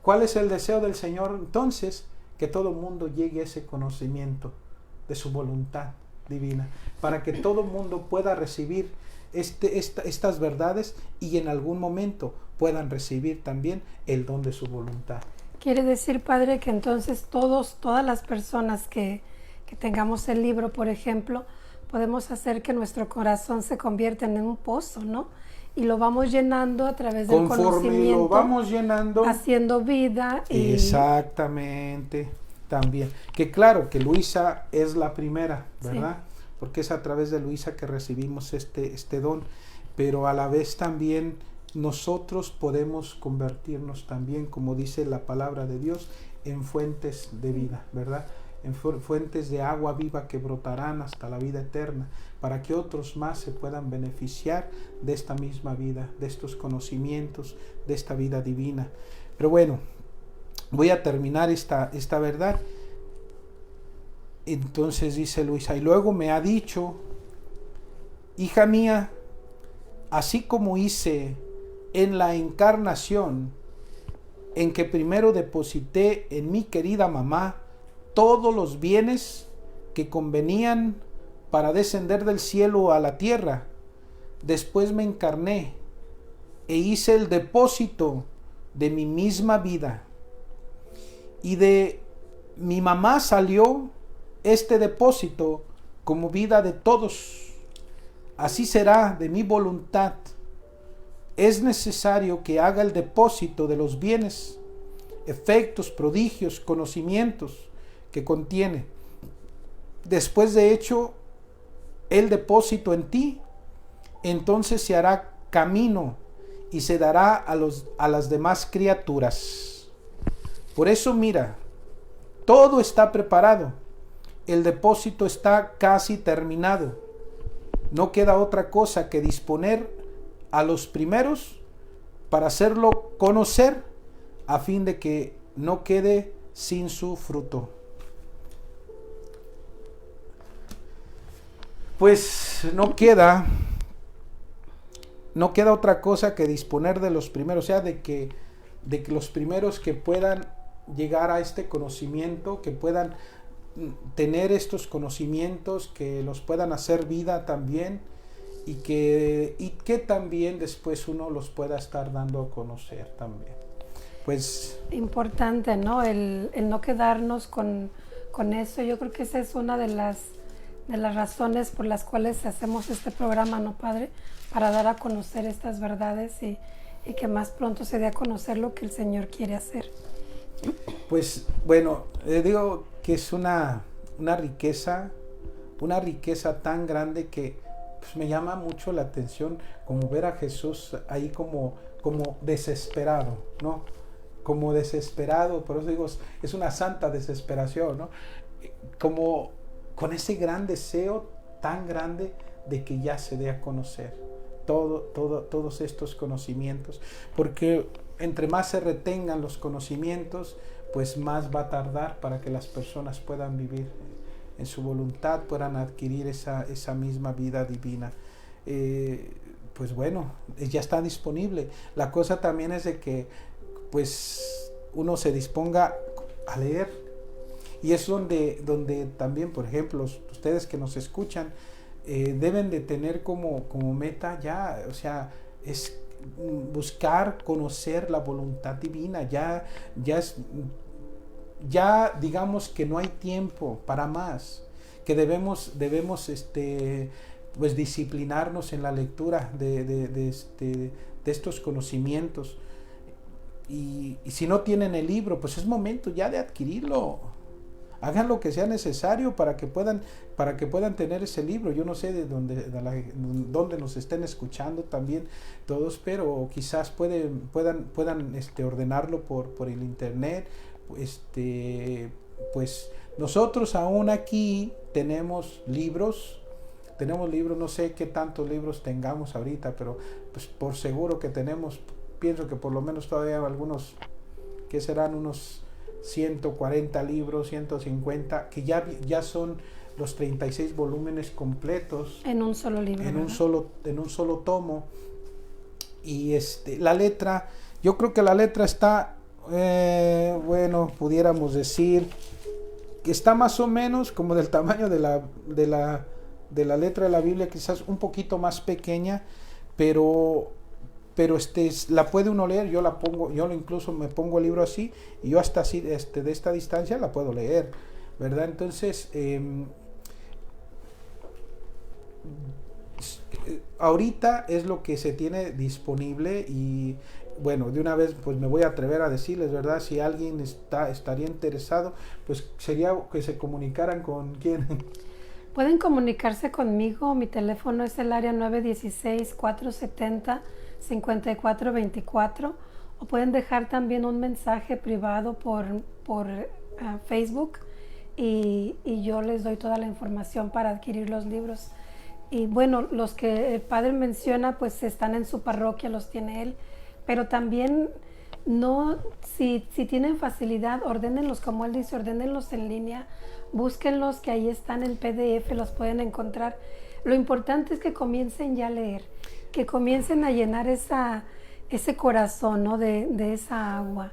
¿Cuál es el deseo del Señor entonces? Que todo el mundo llegue a ese conocimiento de su voluntad divina, para que todo el mundo pueda recibir estas verdades y en algún momento puedan recibir también el don de su voluntad. Quiere decir, Padre, que entonces todas las personas que tengamos el libro, por ejemplo, podemos hacer que nuestro corazón se convierta en un pozo, ¿no? Y lo vamos llenando a través del conocimiento. Conforme lo vamos llenando, haciendo vida. Exactamente, también. Que claro, que Luisa es la primera, ¿verdad? Sí. Porque es a través de Luisa que recibimos este don. Pero a la vez también nosotros podemos convertirnos también, como dice la palabra de Dios, en fuentes de vida, ¿verdad? En fuentes de agua viva que brotarán hasta la vida eterna, para que otros más se puedan beneficiar de esta misma vida, de estos conocimientos, de esta vida divina. Pero bueno, voy a terminar esta verdad. Entonces dice Luisa, y luego me ha dicho, hija mía, así como hice en la encarnación, en que primero deposité en mi querida mamá todos los bienes que convenían para descender del cielo a la tierra, después me encarné e hice el depósito de mi misma vida, y de mi mamá salió este depósito como vida de todos. Así será de mi voluntad. Es necesario que haga el depósito de los bienes, efectos, prodigios, conocimientos que contiene. Después de hecho el depósito en ti, entonces se hará camino y se dará a las demás criaturas. Por eso mira, todo está preparado, el depósito está casi terminado. no queda otra cosa que disponer a los primeros para hacerlo conocer, a fin de que no quede sin su fruto. Pues no queda otra cosa que disponer de los primeros, o sea, de que los primeros que puedan llegar a este conocimiento, que puedan tener estos conocimientos, que los puedan hacer vida también, y que también después uno los pueda estar dando a conocer también. Pues importante, ¿no? El no quedarnos con eso. Yo creo que esa es una de las razones por las cuales hacemos este programa, ¿no, Padre? Para dar a conocer estas verdades y que más pronto se dé a conocer lo que el Señor quiere hacer. Pues bueno, digo que es una riqueza tan grande que pues, me llama mucho la atención como ver a Jesús ahí como desesperado, ¿no? Como desesperado, por eso digo, es una santa desesperación, ¿no? Como con ese gran deseo tan grande de que ya se dé a conocer todos estos conocimientos, porque entre más se retengan los conocimientos, pues más va a tardar para que las personas puedan vivir en su voluntad, puedan adquirir esa misma vida divina. Pues bueno, ya está disponible. La cosa también es de que pues uno se disponga a leer, y es donde también, por ejemplo, ustedes que nos escuchan, deben de tener como meta ya, o sea, es buscar conocer la voluntad divina. Ya digamos que no hay tiempo para más, que debemos pues disciplinarnos en la lectura de estos conocimientos, y si no tienen el libro, pues es momento ya de adquirirlo. Hagan lo que sea necesario para que puedan tener ese libro. Yo no sé de dónde nos estén escuchando también todos, pero quizás puedan ordenarlo por el internet. Pues nosotros aún aquí tenemos libros, no sé qué tantos libros tengamos ahorita, pero pues por seguro que tenemos, pienso que por lo menos todavía algunos, que serán unos 140 libros, 150, que ya son los 36 volúmenes completos en un solo libro, en un solo tomo. Y la letra, yo creo que la letra está, bueno, pudiéramos decir que está más o menos como del tamaño de la letra de la Biblia, quizás un poquito más pequeña, pero la puede uno leer. Yo incluso me pongo el libro así, y yo hasta así de esta distancia la puedo leer, ¿verdad? Entonces ahorita es lo que se tiene disponible, y bueno, de una vez pues me voy a atrever a decirles, ¿verdad? Si alguien estaría interesado, pues sería que se comunicaran con quién. Pueden comunicarse conmigo. Mi teléfono es el área 916-470-5424, o pueden dejar también un mensaje privado por Facebook, y yo les doy toda la información para adquirir los libros. Y bueno, los que el Padre menciona pues están en su parroquia, los tiene él, pero también si tienen facilidad, ordénenlos, como él dice, ordénenlos en línea, búsquenlos, que ahí están en PDF, los pueden encontrar. Lo importante es que comiencen ya a leer, que comiencen a llenar ese corazón, ¿no? de esa agua.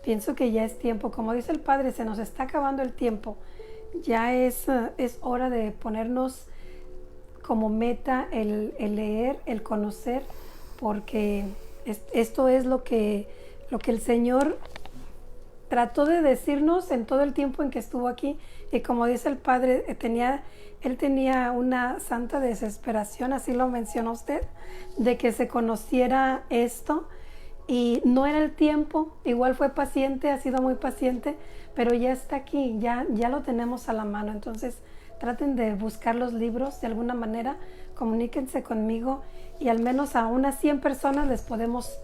Pienso que ya es tiempo, como dice el Padre, se nos está acabando el tiempo. Ya es hora de ponernos como meta el leer, el conocer, porque esto es lo que el Señor trató de decirnos en todo el tiempo en que estuvo aquí. Y como dice el Padre, él tenía una santa desesperación, así lo mencionó usted, de que se conociera esto, y no era el tiempo. Igual fue paciente, ha sido muy paciente, pero ya está aquí, ya lo tenemos a la mano. Entonces traten de buscar los libros de alguna manera, comuníquense conmigo, y al menos a unas 100 personas les podemos...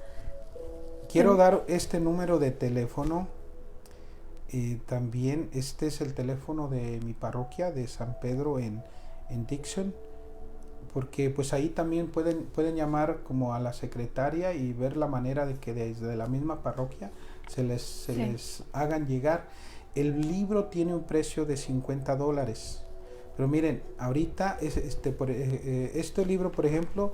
Quiero dar este número de teléfono. También este es el teléfono de mi parroquia de San Pedro en Dixon. porque pues ahí también pueden llamar como a la secretaria y ver la manera de que desde la misma parroquia se les hagan llegar. El libro tiene un precio de $50. Pero miren, ahorita este libro, por ejemplo,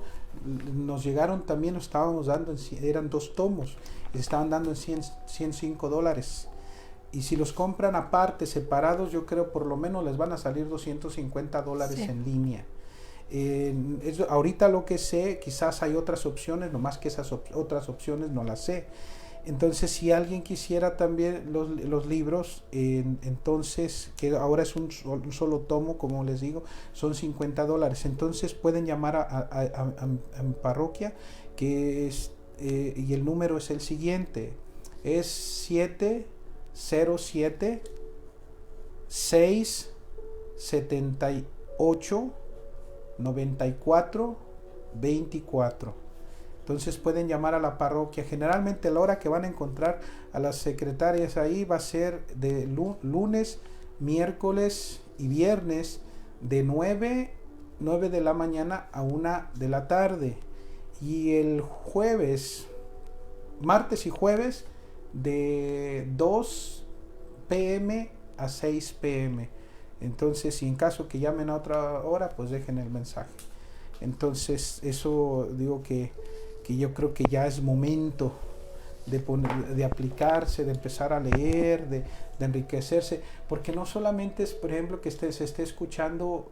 nos llegaron también, nos estábamos dando, eran 2 tomos, les estaban dando en $105. Y si los compran aparte, separados, yo creo por lo menos les van a salir $250 en línea. Ahorita lo que sé, quizás hay otras opciones, nomás que esas otras opciones no las sé. Entonces, si alguien quisiera también los libros, entonces, que ahora es un solo tomo, como les digo, son $50. Entonces, pueden llamar a mi parroquia, que es, y el número es el siguiente, es 707 678 94 24. Entonces pueden llamar a la parroquia. Generalmente la hora que van a encontrar a las secretarias ahí va a ser de lunes, miércoles y viernes de 9 de la mañana a 1 de la tarde. Y el jueves, martes y jueves de 2 p.m. a 6 p.m. Entonces, si en caso que llamen a otra hora, pues dejen el mensaje. Entonces, eso digo que yo creo que ya es momento de aplicarse, de empezar a leer, de enriquecerse, porque no solamente es, por ejemplo, que se esté escuchando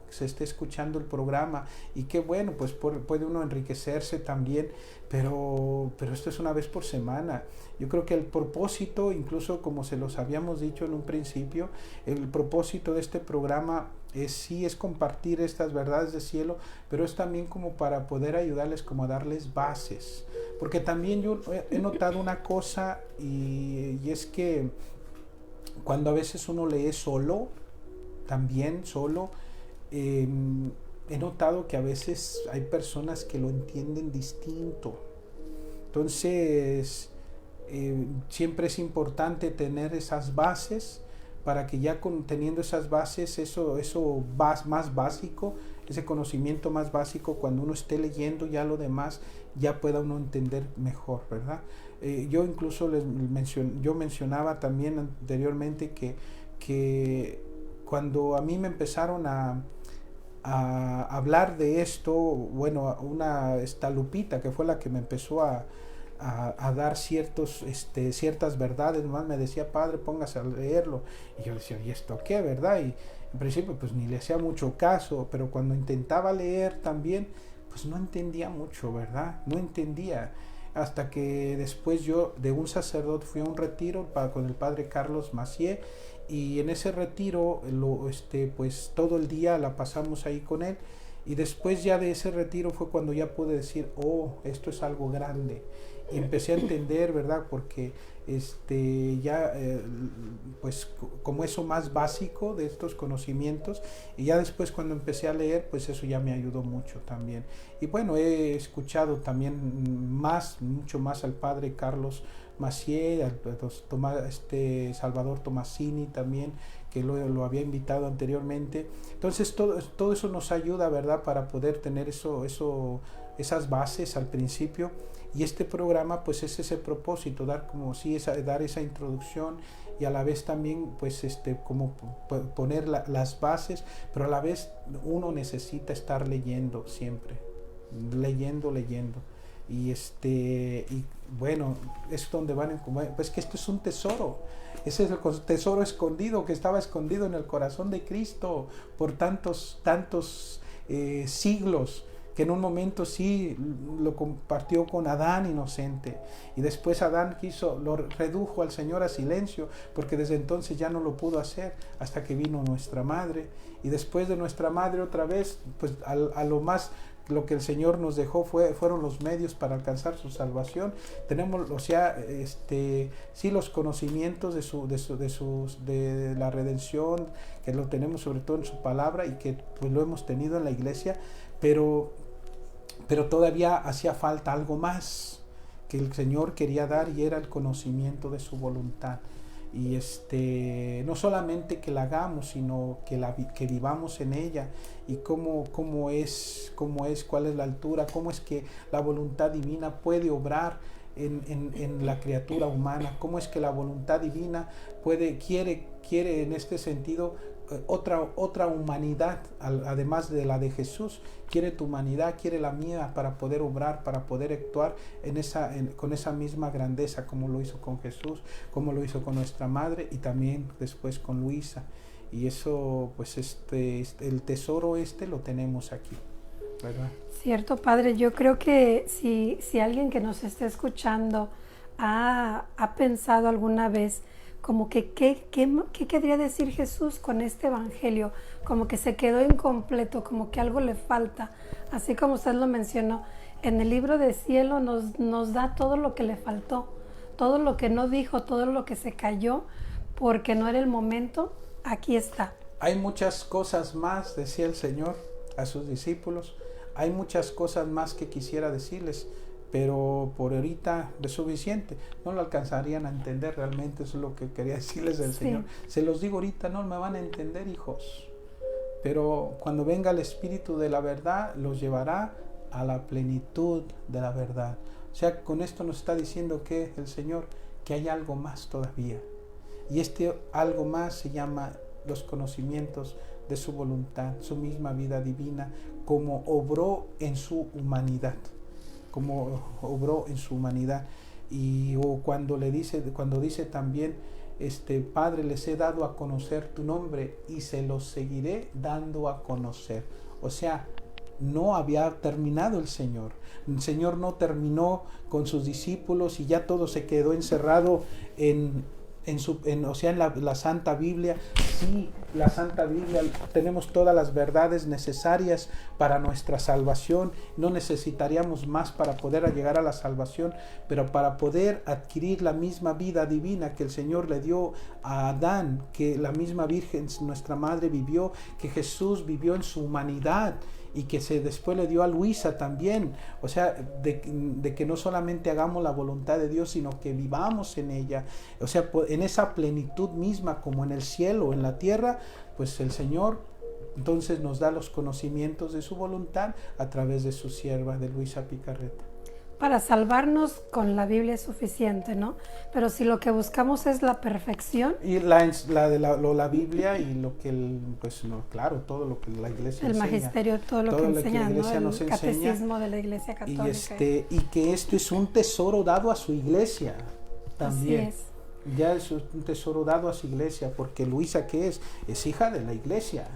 el programa, y qué bueno, pues puede uno enriquecerse también, pero esto es una vez por semana. Yo creo que el propósito, incluso como se los habíamos dicho en un principio, el propósito de este programa es compartir estas verdades del cielo, pero es también como para poder ayudarles, como a darles bases. Porque también yo he notado una cosa, y es que cuando a veces uno lee solo, he notado que a veces hay personas que lo entienden distinto. Entonces, siempre es importante tener esas bases, para que ya teniendo esas bases, eso más básico, ese conocimiento más básico, cuando uno esté leyendo ya lo demás, ya pueda uno entender mejor, ¿verdad? Yo incluso yo mencionaba también anteriormente que cuando a mí me empezaron a hablar de esto, bueno, esta Lupita, que fue la que me empezó a dar ciertas verdades, nomás me decía: padre, póngase a leerlo, y yo decía: ¿y esto qué, verdad? Y en principio pues ni le hacía mucho caso, pero cuando intentaba leer también, pues no entendía mucho, ¿verdad? No entendía, hasta que después yo de un sacerdote fui a un retiro con el padre Carlos Macié, y en ese retiro pues todo el día la pasamos ahí con él, y después ya de ese retiro fue cuando ya pude decir: oh, esto es algo grande. Y empecé a entender, ¿verdad? Porque pues como eso más básico de estos conocimientos, y ya después cuando empecé a leer, pues eso ya me ayudó mucho también. Y bueno, he escuchado también mucho más al padre Carlos Macié, al Salvador Tomasini también, que lo había invitado anteriormente. Entonces todo eso nos ayuda, ¿verdad? Para poder tener esas bases al principio. Y este programa pues es ese propósito, dar esa introducción, y a la vez también pues como poner las bases, pero a la vez uno necesita estar leyendo siempre, leyendo. Y bueno, es donde pues que esto es un tesoro. Ese es el tesoro escondido, que estaba escondido en el corazón de Cristo por tantos siglos, que en un momento sí lo compartió con Adán inocente, y después Adán lo redujo al Señor a silencio, porque desde entonces ya no lo pudo hacer, hasta que vino nuestra madre, y después de nuestra madre otra vez, pues lo que el Señor nos dejó fueron los medios para alcanzar su salvación. Tenemos, sí, los conocimientos de la redención, que lo tenemos sobre todo en su palabra, y que pues lo hemos tenido en la iglesia, pero todavía hacía falta algo más que el Señor quería dar, y era el conocimiento de su voluntad. no solamente que la hagamos, sino que vivamos en ella, y cómo es, cuál es la altura, cómo es que la voluntad divina puede obrar en la criatura humana, cómo es que la voluntad divina quiere en este sentido otra humanidad, además de la de Jesús. Quiere tu humanidad, quiere la mía, para poder obrar, para poder actuar con esa misma grandeza, como lo hizo con Jesús, como lo hizo con nuestra madre, y también después con Luisa. Y eso, pues el tesoro lo tenemos aquí, ¿verdad? Cierto, Padre. Yo creo que si alguien que nos esté escuchando ha pensado alguna vez como que qué querría decir Jesús con este evangelio, como que se quedó incompleto, como que algo le falta, así como usted lo mencionó, en el libro del cielo nos da todo lo que le faltó, todo lo que no dijo, todo lo que se cayó porque no era el momento. Aquí está. Hay muchas cosas más, decía el Señor a sus discípulos, hay muchas cosas más que quisiera decirles, pero por ahorita es suficiente. No lo alcanzarían a entender realmente. Eso es lo que quería decirles del Señor. Se los digo ahorita, no me van a entender, hijos, pero cuando venga el Espíritu de la verdad, los llevará a la plenitud de la verdad. O sea, con esto nos está diciendo que el Señor, que hay algo más todavía, y algo más se llama los conocimientos de su voluntad, su misma vida divina, como obró en su humanidad, y cuando dice también, Padre, les he dado a conocer tu nombre y se los seguiré dando a conocer. O sea, no había terminado el Señor. El Señor no terminó con sus discípulos y ya todo se quedó encerrado en la Santa Biblia. Sí, la Santa Biblia, tenemos todas las verdades necesarias para nuestra salvación. No necesitaríamos más para poder llegar a la salvación, pero para poder adquirir la misma vida divina que el Señor le dio a Adán, que la misma Virgen, nuestra Madre, vivió, que Jesús vivió en su humanidad, y que después le dio a Luisa también. O sea, de que no solamente hagamos la voluntad de Dios, sino que vivamos en ella. O sea, en esa plenitud misma, como en el cielo, en la tierra, pues el Señor entonces nos da los conocimientos de su voluntad a través de su sierva, de Luisa Picarreta. Para salvarnos con la Biblia es suficiente, ¿no? Pero si lo que buscamos es la perfección. Y la Biblia y lo que, claro, todo lo que la iglesia enseña. El magisterio, todo lo que enseña, ¿no? El catecismo de la iglesia católica. Y que esto es un tesoro dado a su iglesia también. Así es. Ya es un tesoro dado a su iglesia, porque Luisa, ¿qué es? Es hija de la iglesia.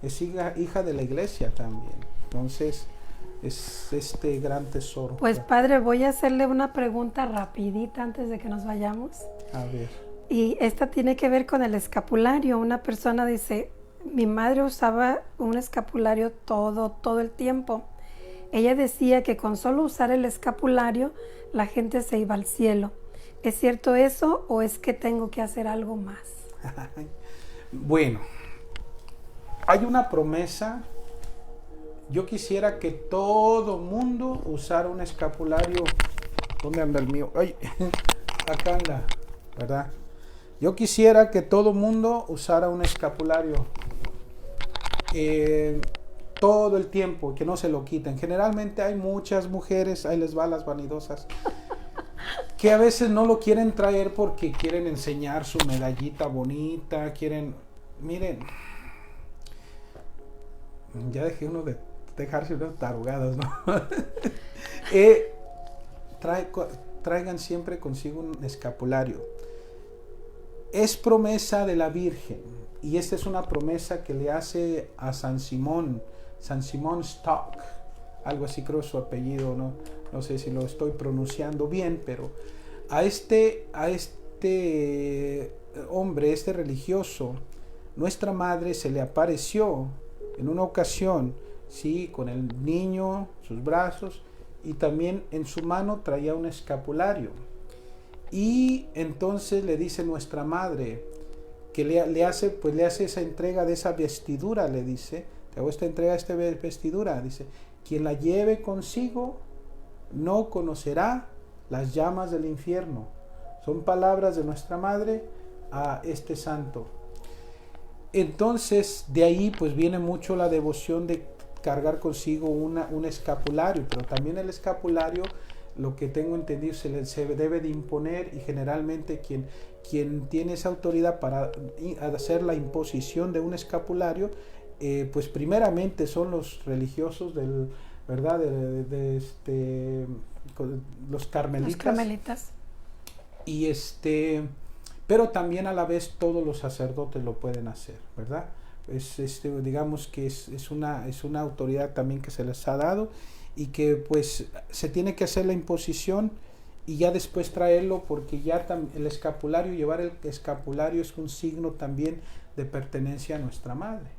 Es hija de la iglesia también. Entonces, es este gran tesoro. Pues Padre, voy a hacerle una pregunta rapidita antes de que nos vayamos. A ver. Y esta tiene que ver con el escapulario. Una persona dice, mi madre usaba un escapulario todo el tiempo. Ella decía que con solo usar el escapulario la gente se iba al cielo. ¿Es cierto eso o es que tengo que hacer algo más? Bueno, hay una promesa. Yo quisiera que todo mundo usara un escapulario. ¿Dónde anda el mío? Ay, acá anda, ¿verdad? Yo quisiera que todo mundo usara un escapulario todo el tiempo, que no se lo quiten. Generalmente hay muchas mujeres, ahí les va las vanidosas, que a veces no lo quieren traer porque quieren enseñar su medallita bonita, miren, ya dejé uno de dejarse unas tarugadas, ¿no? Traigan siempre consigo un escapulario. Es promesa de la Virgen, y esta es una promesa que le hace a San Simón Stock, algo así creo su apellido, no sé si lo estoy pronunciando bien, pero a este hombre, este religioso, nuestra madre se le apareció en una ocasión, sí, con el niño, sus brazos, y también en su mano traía un escapulario. Y entonces le dice nuestra madre que le hace esa entrega de esa vestidura, le dice, te hago esta entrega de esta vestidura, dice, quien la lleve consigo no conocerá las llamas del infierno. Son palabras de nuestra madre a este santo. Entonces de ahí pues viene mucho la devoción de cargar consigo un escapulario, pero también el escapulario, lo que tengo entendido, se debe de imponer, y generalmente quien tiene esa autoridad para hacer la imposición de un escapulario, pues primeramente son los religiosos del, ¿verdad? Los carmelitas. Los carmelitas. Y pero también a la vez todos los sacerdotes lo pueden hacer, ¿verdad? Digamos que es una autoridad también que se les ha dado, y que pues se tiene que hacer la imposición y ya después traerlo, porque ya el escapulario, llevar el escapulario es un signo también de pertenencia a nuestra madre.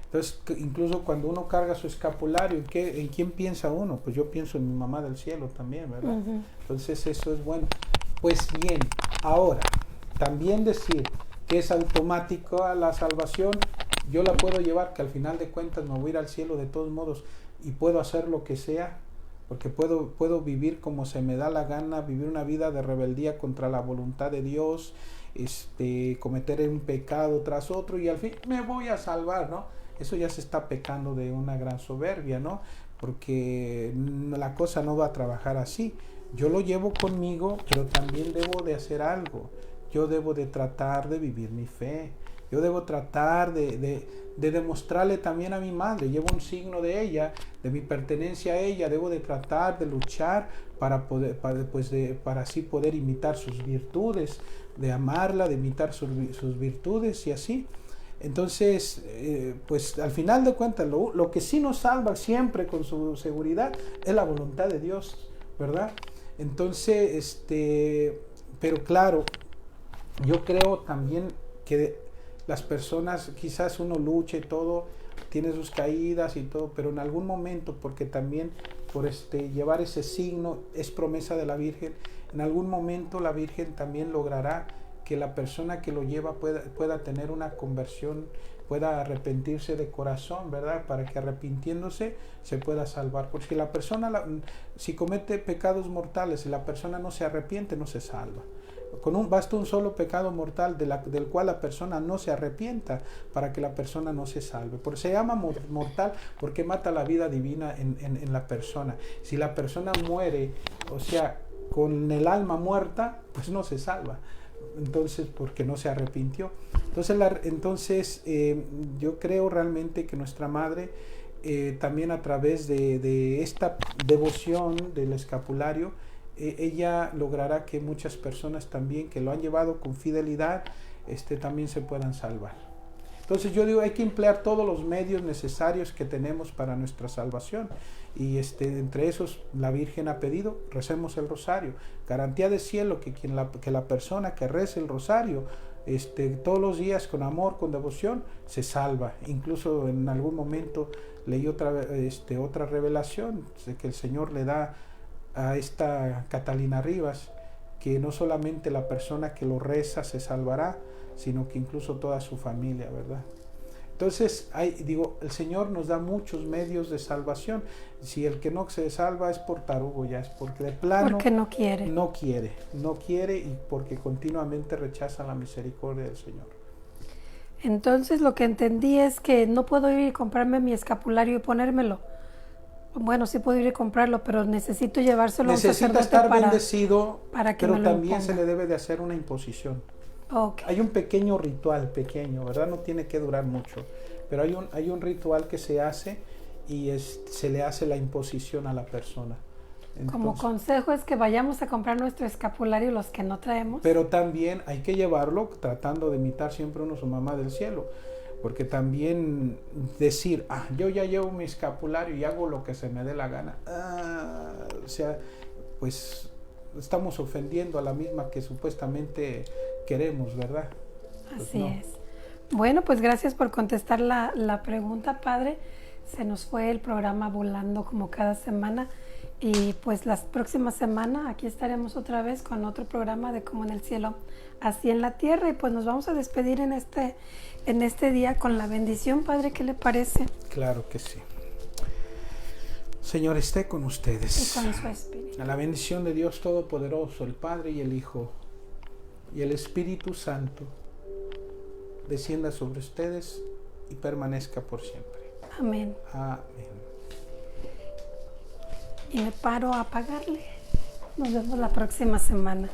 Entonces, incluso cuando uno carga su escapulario, ¿en quién piensa uno? Pues yo pienso en mi mamá del cielo también, ¿verdad? Uh-huh. Entonces eso es bueno. Pues bien, ahora, también decir que es automático a la salvación, yo la puedo llevar, que al final de cuentas me voy a ir al cielo de todos modos, y puedo hacer lo que sea, porque puedo vivir como se me da la gana, vivir una vida de rebeldía contra la voluntad de Dios, cometer un pecado tras otro, y al fin me voy a salvar, ¿no? Eso ya se está pecando de una gran soberbia, ¿no? Porque la cosa no va a trabajar así. Yo lo llevo conmigo, pero también debo de hacer algo. Yo debo de tratar de vivir mi fe. Yo debo tratar de demostrarle también a mi madre. Llevo un signo de ella, de mi pertenencia a ella. Debo de tratar de luchar para así poder imitar sus virtudes, de amarla, de imitar sus virtudes y así. Entonces, pues al final de cuentas, lo que sí nos salva siempre con su seguridad es la voluntad de Dios, ¿verdad? Entonces, pero claro, yo creo también que las personas, quizás uno lucha y todo, tiene sus caídas y todo, pero en algún momento, porque también por llevar ese signo, es promesa de la Virgen, en algún momento la Virgen también logrará que la persona que lo lleva pueda tener una conversión, pueda arrepentirse de corazón, ¿verdad? Para que arrepintiéndose se pueda salvar. Porque la persona, si comete pecados mortales y la persona no se arrepiente, no se salva. Basta un solo pecado mortal del cual la persona no se arrepienta para que la persona no se salve. Porque se llama mortal porque mata la vida divina en la persona. Si la persona muere, o sea, con el alma muerta, pues no se salva. Entonces, porque no se arrepintió. Entonces, yo creo realmente que nuestra madre, también a través de esta devoción del escapulario, ella logrará que muchas personas también que lo han llevado con fidelidad, también se puedan salvar. Entonces yo digo, hay que emplear todos los medios necesarios que tenemos para nuestra salvación. Y entre esos la Virgen ha pedido, recemos el rosario. Garantía de cielo que la persona que rece el rosario todos los días con amor, con devoción, se salva. Incluso en algún momento leí otra revelación de que el Señor le da a esta Catalina Rivas, que no solamente la persona que lo reza se salvará, sino que incluso toda su familia, ¿verdad? Entonces, el Señor nos da muchos medios de salvación. Si el que no se salva es por tarugo, ya es porque de plano... Porque no quiere. No quiere y porque continuamente rechaza la misericordia del Señor. Entonces, lo que entendí es que no puedo ir y comprarme mi escapulario y ponérmelo. Bueno, sí puedo ir y comprarlo, pero necesito llevárselo a un sacerdote. Necesita estar bendecido, para que pero me lo también imponga. se le debe de hacer una imposición. Okay. Hay un pequeño ritual, ¿verdad? No tiene que durar mucho, pero hay un ritual que se hace y se le hace la imposición a la persona. Entonces, como consejo es que vayamos a comprar nuestro escapulario los que no traemos. Pero también hay que llevarlo tratando de imitar siempre uno su mamá del cielo, porque también decir, yo ya llevo mi escapulario y hago lo que se me dé la gana, o sea, pues estamos ofendiendo a la misma que supuestamente queremos, ¿verdad? Pues así no. es. Bueno, pues gracias por contestar la pregunta, Padre. Se nos fue el programa volando como cada semana y pues la próxima semana aquí estaremos otra vez con otro programa de Como en el Cielo, así en la tierra, y pues nos vamos a despedir en este día con la bendición, Padre. ¿Qué le parece? Claro que sí. Señor, esté con ustedes. Y con su espíritu. A la bendición de Dios Todopoderoso, el Padre y el Hijo y el Espíritu Santo, descienda sobre ustedes y permanezca por siempre. Amén. Amén. Y me paro a pagarle. Nos vemos la próxima semana.